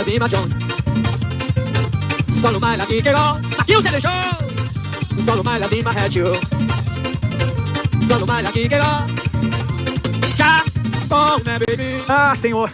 di Macion. Solo mai la di che go, ma chiuse le show. Solo mai la di ma had you. Solo mai la di che go. Ah, senhor!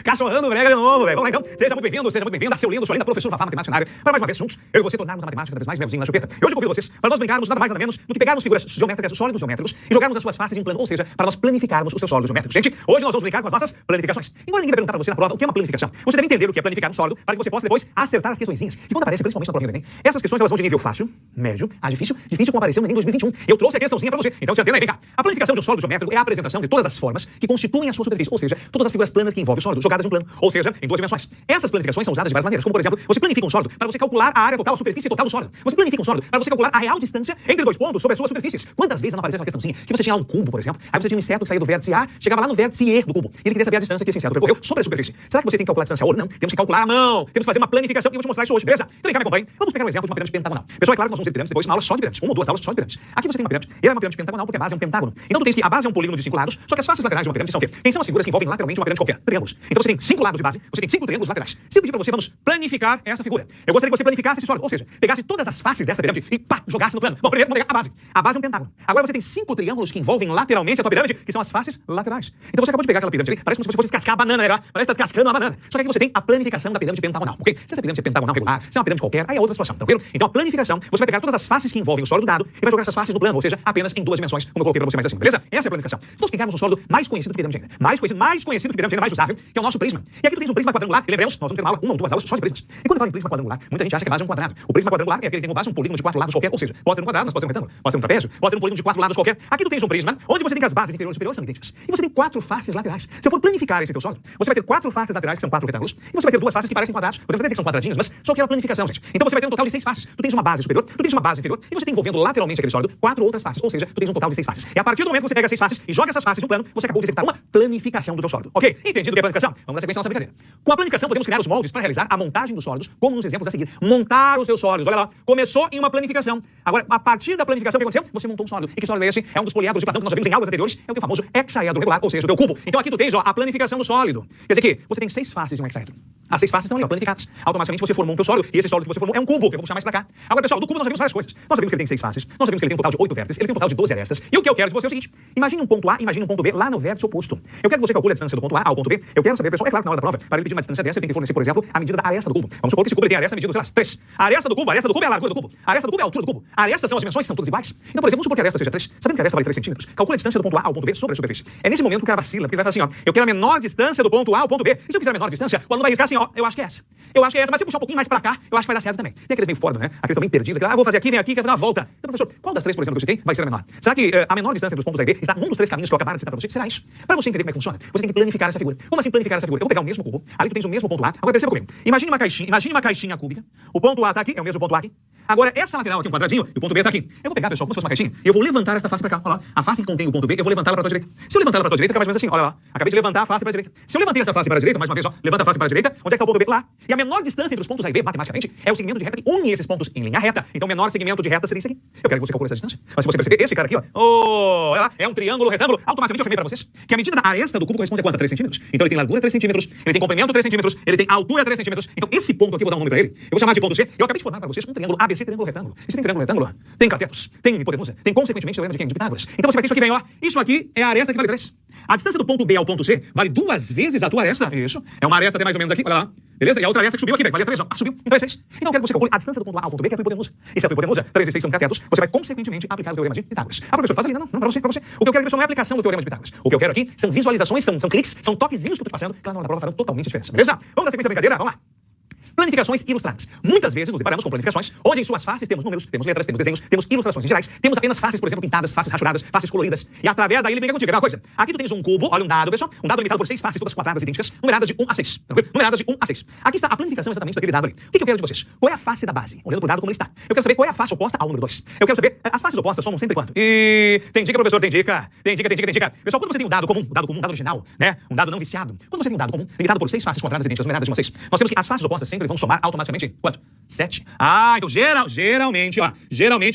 Cachorrando brega de novo, velho. Vamos lá então. Seja muito bem-vindo, seu lindo, sua linda professor Fafá, matemática na área. Para mais uma vez juntos, eu e você tornarmos a matemática cada vez mais levezinho na chupeta. E hoje eu convido vocês para nós brincarmos nada mais nada menos do que pegarmos figuras geométricas, sólidos geométricos, e jogarmos as suas faces em plano, ou seja, para nós planificarmos os seus sólidos geométricos. Gente, hoje nós vamos brincar com as nossas planificações. Embora ninguém vai perguntar para você na prova o que é uma planificação, você deve entender o que é planificar um sólido para que você possa depois acertar as questõezinhas. E quando aparece, principalmente na prova do Enem, essas questões elas vão de nível fácil, médio, a difícil como apareceu no Enem 2021. Eu trouxe a questãozinha para você. Então, te atenda aí, vem cá. A planificação de um sólido geométrico é a apresentação de todas as formas que constituem a sua superfície, ou seja, todas as figuras planas que envolvem o sólido jogadas em um plano, ou seja, em duas dimensões. Essas planificações são usadas de várias maneiras, como por exemplo, você planifica um sólido para você calcular a área total, a superfície total do sólido. Você planifica um sólido para você calcular a real distância entre dois pontos sobre as suas superfícies. Quantas vezes não apareceu uma questãozinha que você tinha lá um cubo, por exemplo, aí você tinha um inseto que saía do vértice A, chegava lá no vértice E do cubo, e ele queria saber a distância que esse inseto percorreu sobre a superfície. Será que você tem que calcular a distância a ouro? Não. Temos que calcular a mão, temos que fazer uma planificação e eu vou te mostrar isso hoje, beleza? Então vem cá, me acompanhe. Vamos pegar um exemplo de uma pirâmide pentagonal. Pessoal, é claro que nós vamos ver pirâmides depois, uma aula só de pirâmides, uma ou duas aulas só de pirâmides. Aqui você tem uma pirâmide, e ela é uma pirâmide pentagonal porque a base é um pentágono. Então tu tens que a base é um polígono de 5 lados, só que as faces laterais de uma pirâmide são o quê? Quem são as figuras que envolvem lateralmente uma pirâmide qualquer? Triângulos. Então você tem 5 lados de base, você tem 5 triângulos laterais. Se eu pedir pra você, vamos planificar essa figura. Eu gostaria que você planificasse esse sólido, ou seja, pegasse todas as faces dessa pirâmide e pá, jogasse no plano. Bom, primeiro vamos pegar a base. A base é um pentágono. Agora você tem 5 triângulos que envolvem lateralmente a tua pirâmide, que são as faces laterais. Então você acabou de pegar aquela pirâmide ali, parece como se você fosse descascar a banana, né? Parece que tá descascando uma banana. Só que aqui você tem a planificação da pirâmide pentagonal, ok? Se essa pirâmide é pentagonal regular, se é uma pirâmide qualquer, aí é outra situação, tranquilo? Então a planificação, você vai pegar todas as faces que envolvem o sólido dado e vai jogar essas faces no plano, ou seja, apenas em duas dimensões, como eu coloquei pra você mais assim, beleza? Essa é a planificação. Se nós pegarmos um sólido mais conhecido que pirâmide ainda, mais conhecido que pirâmide ainda, mais usável, que é o nosso prisma. E aqui tu tens um prisma quadrangular, e lembremos, nós vamos ter uma aula, uma ou duas aulas só de prismas. E quando eu falo em prisma quadrangular, muita gente acha que a base é um quadrado. O prisma quadrangular é aquele que tem como base um polígono de 4 lados qualquer, ou seja, pode ser um quadrado, mas pode ser um retângulo, pode ser um trapézio, pode ser um polígono de 4 lados qualquer. Aqui tu tens um prisma, onde você tem que as bases inferiores e superiores são idênticas. E você tem 4 faces laterais. Se eu for planificar esse teu sólido, você vai ter 4 faces laterais, que são 4 retângulos, e você vai ter 2 faces que parecem quadrados. Podemos até dizer que são quadradinhos, mas só que é uma planificação, gente. Então você vai ter um total de 6 faces. Tu tens uma base superior, tu tens uma base inferior, e você tem envolvendo lateralmente aquele sólido 4 outras faces, ou seja, tu tens um total de 6 faces. E a partir do momento que você pega 6 faces e joga essas faces no plano, você acabou de executar uma planificação do teu sólido. Ok? Entendido o que é planificação? Vamos na sequência da nossa brincadeira. Com a planificação, podemos criar os moldes para realizar a montagem dos sólidos, como nos exemplos a seguir. Montar os seus sólidos. Olha lá, começou em uma planificação. Agora, a partir da planificação, o que aconteceu? Você montou um sólido. E que sólido é esse? É um dos poliedros de Platão que nós já vimos em aulas anteriores. É o teu famoso hexaedro regular, ou seja, o teu cubo. Então aqui tu tens, ó, a planificação do sólido. Quer dizer que você tem 6 faces em um hexaedro. As 6 faces estão ali, ó, planificadas. Automaticamente você formou um teu sólido, e esse sólido que você formou é um cubo, que eu vou puxar mais pra cá. Agora, pessoal, do cubo nós já vimos várias coisas. Nós já vimos que ele tem 6 faces, nós já vimos que ele tem um total de 8 vértices, ele tem um total de 12 arestas. E o que eu quero de você é o seguinte: imagine um ponto A, imagine um ponto B lá no vértice oposto. Eu quero que você calcule a distância do ponto A ao ponto B. Eu quero saber, pessoal, é claro que na hora da prova, para ele pedir uma distância dessa, ele tem que fornecer, por exemplo, a medida da aresta do cubo. Vamos supor que esse cubo tem aresta medida, sei lá, 3. A aresta do cubo é a largura do cubo. A aresta do cubo é a altura do cubo. A aresta são as dimensões, são todas iguais. Então, por exemplo, vamos supor que a aresta seja 3. Sabendo que a aresta vale 3 centímetros, calcule a distância do ponto A ao ponto B sobre a superfície. É nesse momento que o cara vacila, porque ele vai falar assim, ó, eu quero a menor distância do ponto A ao ponto B. E se eu quiser a menor distância, o aluno vai riscar assim, ó, eu acho que é essa. Eu acho que é essa, mas se eu puxar um pouquinho mais pra cá, eu acho que vai dar certo também. Tem aqueles meio fora, né? Aqueles também perdidos, vou fazer aqui, vem aqui, quero dar uma volta. Então, professor, qual das 3, por exemplo, que você tem vai ser a menor? Será que a menor distância dos pontos A e B está num dos 3 caminhos que eu acabaram de citar pra você? Será isso? Para você entender como é que funciona, você tem que planificar essa figura. Como assim planificar essa figura? Eu vou pegar o mesmo cubo, ali tu tens o mesmo ponto A. Agora perceba comigo. Imagine uma caixinha cúbica. O ponto A tá aqui, é o mesmo ponto A aqui. Agora, essa lateral aqui, um quadradinho, e o ponto B tá aqui. Eu vou pegar, pessoal, como se fosse uma caixinha, e eu vou levantar essa face pra cá. Olha lá. A face que contém o ponto B, eu vou levantar ela pra tua direita. Se eu levantar ela pra tua direita, fica mais ou menos assim. Olha lá. Acabei de levantar a face pra direita. Se eu levantei essa face para a direita, mais uma vez, ó, levanta a face para a direita, onde é que está o ponto B? Lá. E a menor distância entre os pontos A e B, matematicamente, é o segmento de reta que une esses pontos em linha reta. Então, o menor segmento de reta seria esse aqui. Eu quero que você calcule essa distância. Mas se você perceber, esse cara aqui, ó, olha lá, é um triângulo retângulo. Automaticamente eu afirmei pra vocês que a medida da aresta do cubo corresponde a quanto? A 3 centímetros. Então, ele tem largura 3 centímetros, ele tem comprimento 3 centímetros, ele tem altura 3 centímetros. Então, esse ponto aqui, eu vou dar um nome pra ele. Eu vou chamar de ponto C. Eu acabei de formar pra vocês um triângulo ABC, triângulo retângulo. E se tem triângulo retângulo, tem catetos, tem hipotenusa, tem consequentemente teorema de quem? De Pitágoras. Então você vai ter isso aqui bem, ó. Isso aqui é a aresta que vale 3. A distância do ponto B ao ponto C vale 2 vezes a tua aresta. Isso. É uma aresta até mais ou menos aqui, olha lá. Beleza? E a outra aresta que subiu aqui, velho. Valia 3, ó. Ah, subiu. Então é 6. Então eu quero que você calcule a distância do ponto A ao ponto B, que é a tua hipotenusa. E se a tua hipotenusa, 3 e 6 são catetos, você vai consequentemente aplicar o teorema de Pitágoras. Ah, professor, faz ali, não, pra você. O que eu quero aqui só não é a aplicação do teorema de Pitágoras. O que eu quero aqui são visualizações, são cliques, são toquezinhos que eu tô te passando, que lá na hora da prova farão totalmente diferença. Beleza? Vamos na sequência da brincadeira? Vamos lá. Planificações ilustradas. Muitas vezes nos deparamos com planificações, onde em suas faces temos números, temos letras, temos desenhos, temos ilustrações em gerais, temos apenas faces, por exemplo, pintadas, faces rachuradas, faces coloridas. E através daí ele vem contigo. É uma coisa. Aqui tu tens um cubo, olha um dado, pessoal. Um dado limitado por 6 faces, todas quadradas idênticas, numeradas de 1 a 6. Tranquilo? Numeradas de 1 a 6. Aqui está a planificação exatamente daquele dado ali. O que eu quero de vocês? Qual é a face da base? Olhando pro dado como ele está. Eu quero saber qual é a face oposta ao número 2. Eu quero saber, as faces opostas somam sempre quanto? E tem dica, professor, tem dica. Tem dica. Pessoal, quando você tem um dado comum, um dado original, né? Um dado não viciado. Quando você tem um dado comum, limitado por 6 faces quadradas idênticas, numeradas de 1 a 6, nós temos que as faces opostas sempre vão somar automaticamente quanto? 7. Então geralmente, claro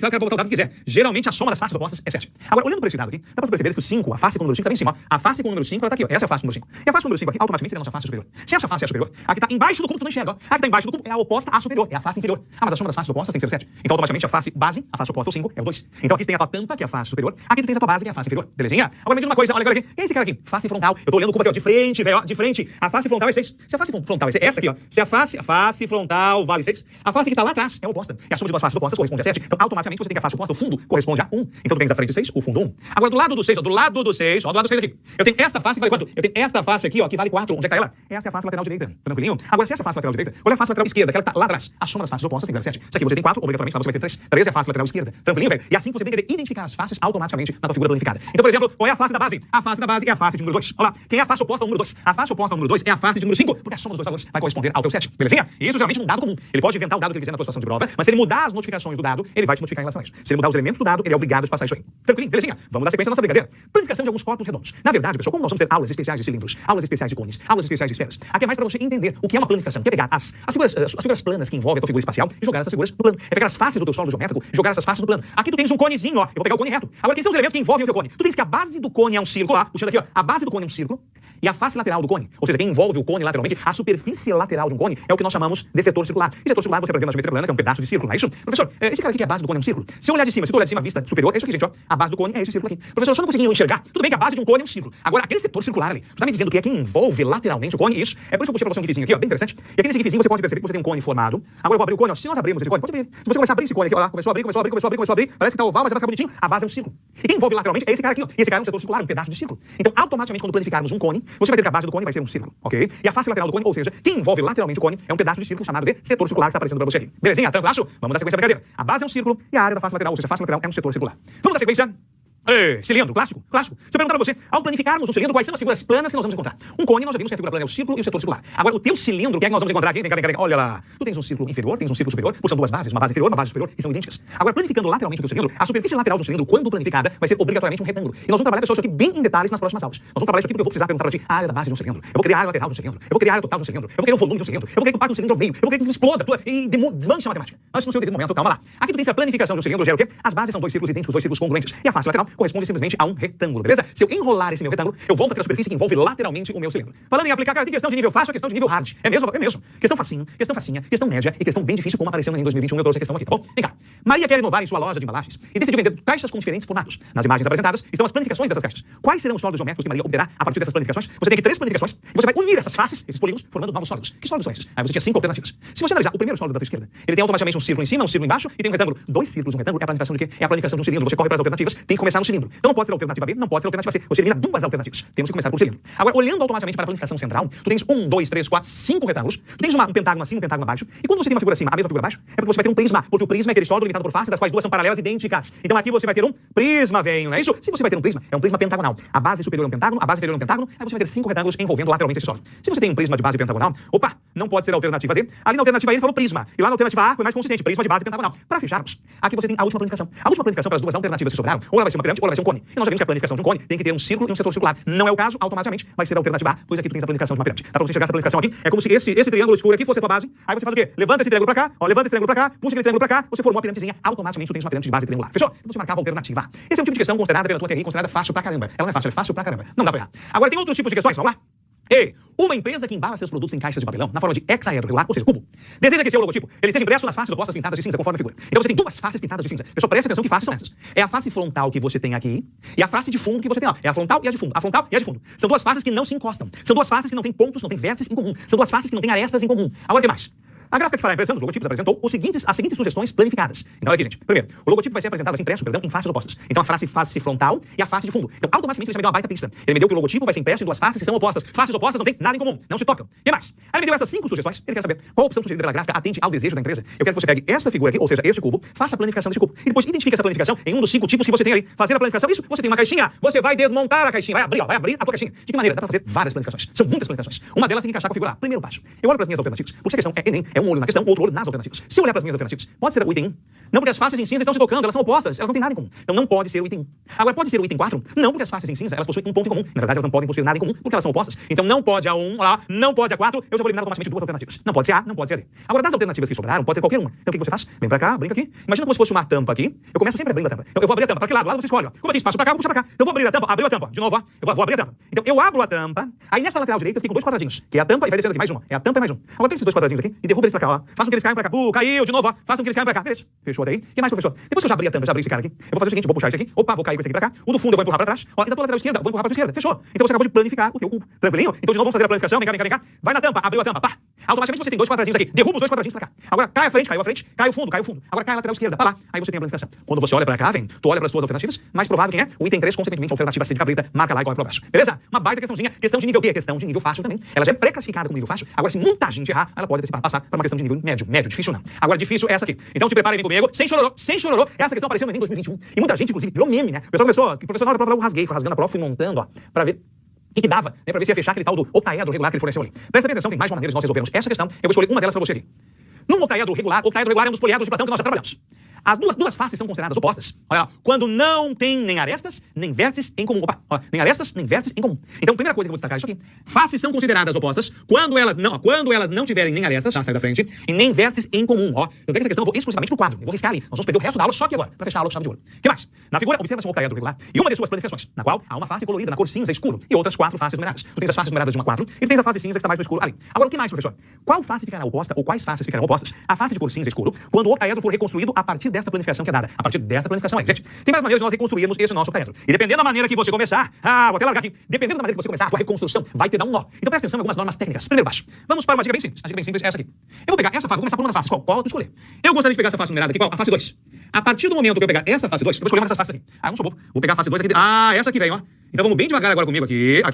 que eu quero botar o dado que quiser. Geralmente a soma das faces opostas é 7. Agora, olhando para esse dado aqui, dá pra perceber que o 5, a face com o número 5 tá bem em cima. A face com o número 5, ela tá aqui, ó. Essa é a face com o número 5. E a face com o número 5 aqui, automaticamente seria a nossa face superior. Se essa face é a superior, aqui tá embaixo do cubo, tu não enxerga, ó. Aqui tá embaixo do cubo é a oposta à superior, é a face inferior. Mas a soma das faces opostas tem que ser 7. Então, automaticamente, a face base, a face oposta ao 5, é o 2. Então, aqui tu tem a tua tampa, que é a face superior. Aqui tu tens a tua base, que é a face inferior. Belezinha? Agora, me diz uma coisa, olha aqui. Quem é esse cara aqui? Face frontal. Eu tô olhando o cubo aqui, ó, de frente, velho, ó, de frente. A face frontal é 6. Se a face frontal é essa aqui, ó. Se a face frontal vale 6, a face que tá lá atrás é a oposta. E a soma de duas faces opostas corresponde a 7. Então, automaticamente, você tem que a face oposta, o fundo, corresponde a 1. Então, tu tens a frente 6, o fundo 1. Agora, do lado do 6, ó, do lado do 6 aqui. Eu tenho esta face que vale quanto? Eu tenho esta face aqui, ó, que vale 4. Onde é que tá ela? Essa é a face lateral direita. Tranquilinho? Agora, se essa face lateral direita, olha a face lateral esquerda, que ela tá lá atrás. A soma das faces opostas tem que dar 7. Se aqui você tem 4, obrigatoriamente lá você vai ter 3. 3 é a face lateral esquerda. Tranquilinho, velho? E assim você tem que identificar as faces automaticamente na tua figura planificada. Então, por exemplo, qual é a face da base? A face da base é a face de número 2. Olha lá. Quem é a face oposta ao número 2? A face oposta ao número 2 é a face de número 5, porque a soma dos dois valores vai corresponder ao teu 7. Belezinha? E isso geralmente é um dado comum. Ele pode inventar o dado que ele quiser na tua situação de prova, mas se ele mudar as notificações do dado, ele vai te notificar em relação a isso. Se ele mudar os elementos do dado, ele é obrigado a te passar isso aí. Tranquilinho? Belezinha? Vamos dar sequência à nossa brincadeira. Planificação de alguns corpos redondos. Na verdade, pessoal, como nós vamos ter aulas especiais de cilindros, aulas especiais de cones, aulas especiais de esferas, aqui é mais para você entender o que é uma planificação, que é pegar as figuras planas que envolvem a tua figura espacial e jogar essas figuras no plano. É pegar as faces do teu solo geométrico e jogar essas faces no plano. Aqui tu tens um conezinho, ó. Eu vou pegar o cone reto. Agora, quem são os elementos que envolvem o teu cone? Tu tens que a base do cone é um círculo, ó. Puxando aqui, ó. A base do cone é um círculo. E a face lateral do cone, ou seja, quem envolve o cone lateralmente, a superfície lateral de um cone é o que nós chamamos de setor circular. E setor circular você aprendeu na geometria plana, que é um pedaço de círculo, não é isso? Professor, esse cara aqui que é a base do cone é um círculo. Se eu olhar de cima, se tu olhar de cima, a vista superior, é isso aqui, gente, ó. A base do cone é esse círculo aqui. Professor, eu só não consegui enxergar. Tudo bem que a base de um cone é um círculo. Agora, aquele setor circular ali, tu tá me dizendo que é quem envolve lateralmente o cone, isso. É por isso que eu puxei pra você um gifzinho aqui, ó, bem interessante. E aqui nesse gifzinho você pode perceber que você tem um cone formado. Agora eu vou abrir o cone, ó. Se nós abrirmos esse cone, pode abrir. Se você começar a abrir esse cone aqui, ó lá, começou a abrir, parece que tá oval, mas vai ficar bonitinho. A base é um círculo. E quem envolve lateralmente é esse cara aqui, ó. E esse cara é um setor circular, um pedaço de círculo. Então, automaticamente, quando planificarmos um cone, você vai ter que a base do cone vai ser um círculo, ok? E a face lateral do cone, ou seja, quem envolve lateralmente o cone, é um pedaço de círculo chamado de setor circular que está aparecendo pra você aqui. Belezinha? Tranquilo? Vamos dar sequência da brincadeira. A base é um círculo e a área da face lateral, ou seja, a face lateral é um setor circular. Vamos dar sequência. Cilindro, clássico. Se eu perguntar pra você, ao planificarmos um cilindro, quais são as figuras planas que nós vamos encontrar? Um cone, nós já vimos que a figura plana é o círculo e o setor circular. Agora, o teu cilindro, o que é que nós vamos encontrar aqui? Vem cá. Olha lá. Tu tens um círculo inferior, tens um círculo superior, porque são duas bases, uma base inferior, uma base superior, e são idênticas. Agora, planificando lateralmente o teu cilindro, a superfície lateral do cilindro, quando planificada, vai ser obrigatoriamente um retângulo. E nós vamos trabalhar, pessoal, isso aqui bem em detalhes nas próximas aulas. Nós vamos trabalhar isso aqui porque eu vou precisar perguntar pra ti a área da base de um cilindro. Eu vou criar a área lateral do cilindro. Eu vou criar a área total do cilindro. Eu vou querer o volume do cilindro. Eu vou querer que o parte do cilindro ao meio. Eu vou querer que tu exploda e desmanche a matemática. Mas no seu devido momento, calma lá. Aqui tu tens a planificação do cilindro, gera o quê? As bases são dois círculos idênticos, dois círculos congruentes. E a face lateral corresponde simplesmente a um retângulo, beleza? Se eu enrolar esse meu retângulo, eu volto para a superfície que envolve lateralmente o meu cilindro. Falando em aplicar, cara, tem questão de nível fácil, questão de nível hard. É mesmo? Questão facinho, questão facinha, questão média e questão bem difícil, como apareceu em 2021. Eu trouxe a questão aqui, tá bom? Vem cá. Maria quer inovar em sua loja de embalagens e decidiu vender caixas com diferentes formatos. Nas imagens apresentadas estão as planificações dessas caixas. Quais serão os sólidos geométricos que Maria obterá a partir dessas planificações? Você tem aqui 3 planificações e você vai unir essas faces, esses polígonos, formando novos sólidos. Que sólidos são esses? Aí você tinha 5 alternativas. Se você analisar o primeiro sólido da tua esquerda, ele tem automaticamente um círculo em cima, um círculo embaixo e tem um retângulo. 2 círculos, um retângulo é a planificação de quê? É a planificação de um cilindro. Você corre para as alternativas, tem que começar no cilindro. Então não pode ser a alternativa B, não pode ser a alternativa C. Você elimina 2 alternativas. Temos que começar por cilindro. Agora, olhando automaticamente para a planificação central, tu tens 1, 2, 3, 4, 5 retângulos. Tu tens um pentágono acima, um pentágono abaixo. E quando você tem uma figura acima, a mesma figura abaixo, é porque você vai ter um prisma. Porque o prisma é aquele sólido limitado por faces, das quais duas são paralelas idênticas. Então aqui você vai ter um prisma, velho, não é isso? Se você vai ter um prisma, é um prisma pentagonal. A base superior é um pentágono, a base inferior é um pentágono, aí você vai ter 5 retângulos envolvendo lateralmente esse sólido. Se você tem um prisma de base pentagonal, opa, não pode ser a alternativa D. Ali na alternativa E ele falou prisma. E lá na alternativa A foi mais consistente, prisma de base pentagonal. Para fecharmos, aqui você tem a última planificação. A última planificação para as duas alternativas que sobraram, ou ela vai ser uma pirâmide, ou ela vai ser um cone. E nós já vimos que a planificação de um cone tem que ter um círculo e um setor circular. Não é o caso, automaticamente vai ser a alternativa A, pois aqui tu tens a planificação de uma pirâmide. Dá pra você enxergar essa planificação aqui? É como se esse triângulo escuro aqui fosse a tua base. Aí você faz o quê? Levanta esse triângulo pra cá, ó, levanta esse triângulo pra cá, puxa aquele triângulo pra cá, você formou a pirâmidezinha, automaticamente tu tens uma pirâmide de base triangular. Fechou? Então você marcava a alternativa A. Esse é um tipo de questão considerada pela tua TRI, considerada fácil pra caramba. Ela não é fácil, ela é fácil pra caramba. Não dá pra errar. Agora tem outros tipos de questões, vamos lá? Uma empresa que embala seus produtos em caixas de papelão, na forma de hexaedro regular, ou seja, cubo, deseja que seu logotipo ele seja impresso nas faces opostas pintadas de cinza, conforme a figura. Então você tem 2 faces pintadas de cinza. Pessoal, presta atenção que faces são essas. É a face frontal que você tem aqui e a face de fundo que você tem lá. É a frontal e a de fundo. A frontal e a de fundo. São 2 faces que não se encostam. São 2 faces que não têm pontos, não têm vértices em comum. São 2 faces que não têm arestas em comum. Agora o que mais? A gráfica que fala a impressão dos logotipos apresentou as seguintes sugestões planificadas. Então olha aqui, gente. Primeiro, o logotipo vai ser apresentado assim, impresso, em faces opostas. Então a face frontal e a face de fundo. Então automaticamente ele já me deu uma baita pista. Ele me deu que o logotipo vai ser impresso em 2 faces que são opostas. Faces opostas não têm nada em comum, não se tocam. E mais? Aí ele me deu essas 5 sugestões. Ele quer saber qual opção sugerida pela gráfica atende ao desejo da empresa. Eu quero que você pegue essa figura aqui, ou seja, esse cubo, faça a planificação desse cubo. E depois identifique essa planificação em um dos 5 tipos que você tem ali. Fazer a planificação, isso, você tem uma caixinha, você vai desmontar a caixinha, vai abrir a tua caixinha. De que maneira? Dá pra fazer várias planificações. São muitas planificações. Uma delas tem que encaixar com a figura A. Primeiro passo. Eu olho para as minhas alternativas. Porque se a questão é Enem, é um olho na questão, outro olho nas alternativas. Se eu olhar para as minhas alternativas, pode ser o item 1. Não, porque as faces em cinza estão se tocando, elas são opostas, elas não têm nada em comum. Então não pode ser o item 1. Agora, pode ser o item 4? Não, porque as faces em cinza, elas possuem um ponto em comum. Na verdade, elas não podem possuir nada em comum, porque elas são opostas. Então não pode a 1, lá, não pode a 4, eu já vou eliminar automaticamente duas alternativas. Não pode ser A, não pode ser D. Agora, das alternativas que sobraram, pode ser qualquer uma. Então o que você faz? Vem pra cá, brinca aqui. Imagina como se fosse uma tampa aqui. Eu começo sempre abrindo a tampa. Eu vou abrir a tampa. Pra que lado? Lado você escolhe, ó. Como eu disse, passo pra cá, eu vou puxar pra cá. Eu vou abrir a tampa, abriu a tampa. De novo, ó. Eu vou abrir a tampa. Então eu abro a tampa, aí nessa lateral direita eu fico com dois quadradinhos, que é a tampa e vai descendo aqui, mais um. É a tampa e mais um. Agora tem esses dois quadradinhos aqui e derruba eles pra cá, ó. Façam que eles caiam pra cá. Caiu de novo, ó. Façam que eles caiam pra cá. Beleza. Fechou até aí. O que mais, professor? Depois que eu já abri a tampa, já abri esse cara aqui, eu vou fazer o seguinte, eu vou puxar esse aqui. Opa, vou cair com esse aqui pra cá. O do fundo eu vou empurrar pra trás. Ó, e da tua lateral esquerda, eu vou empurrar pra tua esquerda. Fechou. Então você acabou de planificar o teu cubo. Tranquilinho? Então de novo vamos fazer a planificação. Vem cá, vem cá, vem cá. Vai na tampa, abriu a tampa, pá. Automaticamente você tem dois quadradinhos aqui. Derruba os dois quadradinhos pra cá. Agora cai a frente, caiu a frente, cai o fundo, cai o fundo. Agora cai a lateral esquerda, pá lá. Aí você tem a planificação. Quando você olha pra cá, vem, tu olha pras tuas alternativas, mais provável quem é? O item 3, consequentemente, a alternativa C de cabrita, marca lá e corre pro baixo. Beleza? Uma baita questãozinha. Questão de nível quê? Questão de nível fácil também. Ela já é pré-classificada como nível fácil. Agora, se muita gente errar, ela pode passar para uma questão de nível médio. Médio, difícil não. Agora, difícil é essa aqui. Então se prepara e vem comigo, sem chororô, sem chororô. Essa questão apareceu no Enem 2021. E muita gente, inclusive, virou meme, né? O pessoal começou, que o professor na hora da prova eu rasguei, fui rasgando a prova, fui montando, ó, pra ver o que dava, né, pra ver se ia fechar aquele tal do octaedro regular que ele forneceu ali. Presta bem atenção, tem mais de uma maneira de nós resolvermos essa questão. Eu vou escolher uma delas pra você aqui. No octaedro regular é um dos poliedros de Platão que nós já trabalhamos. As duas faces são consideradas opostas. Olha lá, quando não tem nem arestas, nem vértices em comum. Opa, olha, nem arestas, nem vértices em comum. Então, primeira coisa que eu vou destacar é isso aqui. Faces são consideradas opostas quando elas não tiverem nem arestas, já sai da frente, e nem vértices em comum. Ó, eu pego essa questão, eu vou exclusivamente pro quadro. Eu vou riscar ali. Nós vamos perder o resto da aula só aqui agora, pra fechar a aula com chave de ouro. O que mais? Na figura, observa-se um octaedro regular e uma de suas planificações, na qual há uma face colorida na cor cinza escuro e outras 4 faces numeradas. Tu tens as faces numeradas de 1 a 4 e tu tens a face cinza que está mais no escuro ali. Agora, o que mais, professor? Qual face ficará oposta ou quais faces ficarão opostas? A face de cor cinza escuro, quando o octaedro for reconstruído a partir desta planificação que é dada. A partir dessa planificação aí. Gente, tem várias maneiras de nós reconstruirmos esse nosso octaedro. E dependendo da maneira que você começar, vou até largar aqui, dependendo da maneira que você começar, a tua reconstrução vai te dar um nó. Então presta atenção em algumas normas técnicas. Primeiro baixo. Vamos para uma dica bem simples. A dica bem simples é essa aqui. Eu vou pegar essa face, vou começar por uma das faces. Qual tu escolher? Eu gostaria de pegar essa face numerada aqui, qual? A face 2. A partir do momento que eu pegar essa face 2, eu vou escolher uma dessas faces aqui. Eu não sou bobo. Vou pegar a face 2 aqui. Essa aqui vem, ó. Então vamos bem devagar agora comigo aqui. Olha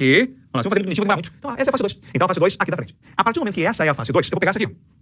lá, se eu fazer muito bonitinho, vai muito. Então, essa é a face 2. Então a face 2 aqui da frente. A partir do momento que essa é a face 2, eu vou pegar essa aqui, ó.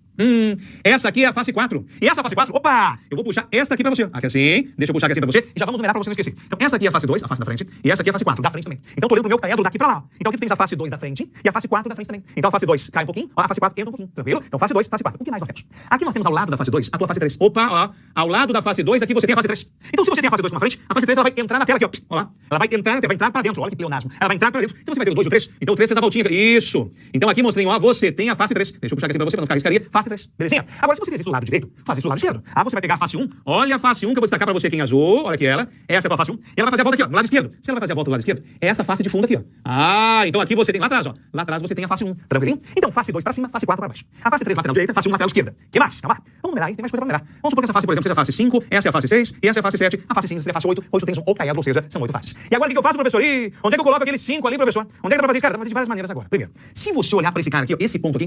Essa aqui é a face 4. E essa face 4, opa! Eu vou puxar esta aqui pra você. Aqui assim. Deixa eu puxar aqui assim pra você. E já vamos numerar pra você não esquecer. Então, essa aqui é a face 2, a face da frente. E essa aqui é a face 4, da frente também. Então, tô olhando pro meu octaedro daqui pra lá. Então, aqui tu tens a face 2 da frente e a face 4 da frente também. Então, a face 2 cai um pouquinho, a face 4 entra um pouquinho. Tranquilo? Então, face 2, face 4. O que mais nós temos? Aqui nós temos ao lado da face 2 a tua face 3. Opa, ó. Ao lado da face 2, aqui você tem a face 3. Então, se você tem a face 2 na frente, a face 3 ela vai entrar na tela aqui, ó. Ó lá. Ela vai entrar pra dentro. Olha que pleonasmo. Ela vai entrar pra dentro. Então, você vai ter o 2 e o 3. Então, o 3 fez a voltinha. Isso. Então, aqui mostrei, ó, você tem a face 3. Deixa eu puxar aqui assim pra você, pra não ficar riscaria. Face 3. Belezinha? Agora, se você fizer isso do lado direito, faz isso do lado esquerdo. Você vai pegar a face 1. Olha a face 1 que eu vou destacar pra você aqui em azul. Olha aqui ela. Essa é a tua face 1. E ela vai fazer a volta aqui, ó, no lado esquerdo. Se ela vai fazer a volta do lado esquerdo, é essa face de fundo aqui, ó. Então aqui você tem lá atrás, ó. Lá atrás você tem a face 1. Tranquilinho? Então, face 2 pra cima, face 4 pra baixo. A face 3 lateral direita, face 1 lateral esquerda. Que mais? Calma lá. Vamos numerar aí, tem mais coisa pra numerar. Vamos supor que essa face, por exemplo, seja a face 5, essa é a face 6, e essa é a face 7, a face 5 seria a face 8. Hoje tu tens um octaedro, ou seja, são 8 faces. E agora o que eu faço, professor? Onde é que eu coloco aquele 5 ali, professor? Onde é que dá pra fazer? Cara, dá pra fazer de várias maneiras agora. Primeiro, se você olhar pra esse cara aqui, ó, esse ponto,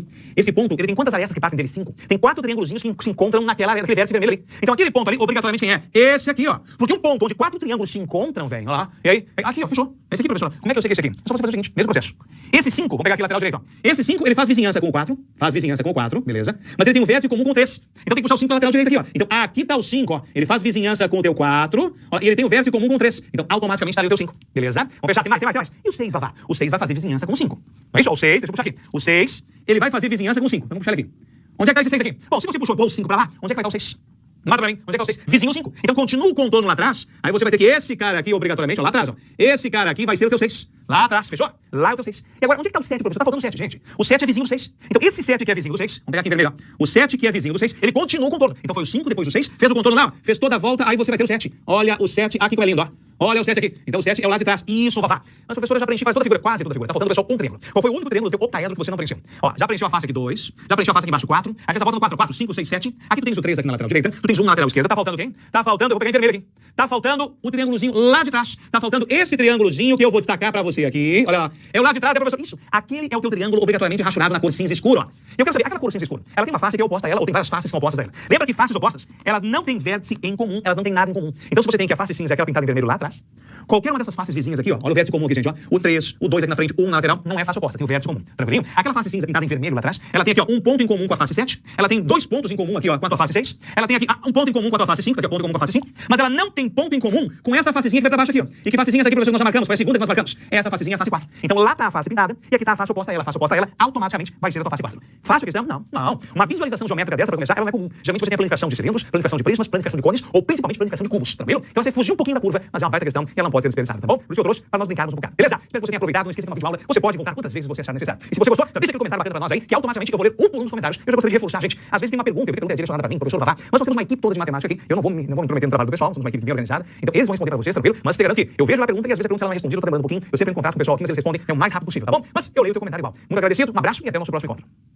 ele tem quantas arestas que partem dele? 5. Tem 4 triângulozinhos que se encontram naquela aresta, naquele vértice vermelho ali. Então aquele ponto ali, obrigatoriamente quem é? Esse aqui, ó. Porque um ponto onde 4 triângulos se encontram, velho, olha lá. E aí, aqui, ó, fechou. Esse aqui, professor. Como é que eu sei que é esse aqui? É só você fazer o seguinte, mesmo processo. Esse 5, vamos pegar aqui lateral direito, ó. Esse 5, ele faz vizinhança com o 4, beleza? Mas ele tem um vértice comum com o 3. Então tem que puxar o 5 pra lateral direito aqui, ó. Então aqui tá o 5, ó. Ele faz vizinhança com o teu 4, ó, e ele tem um vértice comum com o 3. Então automaticamente tá ali o teu 5, beleza? Vamos fechar, tem mais. E o 6, Vavá? O 6 vai fazer vizinhança com o 5. Não é isso? O 6, deixa eu puxar aqui. O 6, ele vai fazer vizinhança com o 5. Vamos puxar ele aqui. Onde é que tá esse 6 aqui? Bom, se você puxou o 5 pra lá, onde é que vai estar o 6? Mata pra mim, onde é que é o 6? Vizinho 5. Então continua o contorno lá atrás, aí você vai ter que esse cara aqui, obrigatoriamente, ó, lá atrás, ó. Esse cara aqui vai ser o teu 6. Lá atrás, fechou? Lá é o teu 6. E agora, onde é que tá o 7, professor? Tá faltando o 7, gente. O 7 é vizinho do 6. Então esse 7 que é vizinho do 6, vamos pegar aqui em vermelho, ó. O 7 que é vizinho do 6, ele continua o contorno. Então foi o 5, depois o 6, fez o contorno lá, ó. Fez toda a volta, aí você vai ter o 7. Olha o 7, aqui como é lindo, ó. Olha o 7 aqui. Então o 7 é o lado de trás. Isso, Vavá. Mas, professor, eu já preenchi quase toda a figura. Quase toda a figura. Tá faltando, pessoal, um triângulo. Qual foi o único triângulo do teu octaedro que você não preencheu? Ó, já preencheu a face aqui 2. Já preencheu a face aqui embaixo 4. Aí fez a volta no 4, 5, 6, 7. Aqui tu tens o 3 aqui na lateral direita. Tu tens um na lateral esquerda. Tá faltando quem? Tá faltando, eu vou pegar em vermelho aqui. Tá faltando o triângulozinho lá de trás. Tá faltando esse triângulozinho que eu vou destacar pra você aqui. Olha lá. É o lado de trás, professor. Isso. Aquele é o teu triângulo obrigatoriamente rachurado na cor cinza escura, ó. Eu quero saber, aquela cor cinza escura, ela tem uma face que é oposta a ela ou tem várias faces que são opostas a ela? Lembra que faces opostas, elas não têm vértice em comum, elas não têm nada em comum. Então se você tem que a face cinza é aquela pintada em vermelho lá atrás, qualquer uma dessas faces vizinhas aqui, ó, olha o vértice comum aqui, gente, ó, o 3, o 2 aqui na frente, o 1 na lateral, não é face oposta, tem o vértice comum, tranquilinho? Aquela face cinza pintada em vermelho lá atrás, ela tem aqui, ó, um ponto em comum com a face 7, ela tem 2 pontos em comum aqui, ó, com a tua face 6, ela tem aqui um ponto em comum com a tua face 5, aqui, ó, ponto em comum com a face 5, mas ela não tem ponto em comum com essa facezinha que vai pra baixo aqui, ó. E que facezinha essa aqui, professor, nós já marcamos, foi a segunda que nós marcamos, essa facezinha é a face 4. Então lá tá a face pintada e aqui tá a face oposta a ela. A face oposta a ela automaticamente vai ser a tua face 4. Fácil a questão? Não, não. Uma visualização geométrica dessa, para começar, ela não é comum. Geralmente você tem a planificação de cilindros, planificação de prismas, planificação de cones ou principalmente planificação de cubos, tranquilo? Então você fugiu um pouquinho da curva, mas é uma baita questão e ela não pode ser desperdiçada, tá bom? Por isso que eu trouxe para nós brincarmos um bocado. Beleza? Espero que você tenha aproveitado. Não esqueça que no vídeo aula você pode voltar quantas vezes você achar necessário. E se você gostou, então deixa aqui um comentário bacana pra nós aí, que automaticamente eu vou ler um por um nos comentários. Eu já gostaria de reforçar, gente. Às vezes tem uma pergunta, eu vi que a pergunta é direcionada para mim, professor Vavá, mas nós temos uma equipe toda de matemática aqui. Eu não vou me intrometer no trabalho do pessoal, somos uma equipe bem organizada. Então eles vão responder para vocês, tranquilo? Mas te garanto que eu vejo a pergunta e às vezes a pergunta ela não é respondida, eu tô demorando um pouquinho. Eu sempre entro em contato com o pessoal aqui, mas eles respondem o mais rápido possível, tá bom? Mas eu leio o teu comentário igual. Muito agradecido, um abraço e até o nosso próximo encontro.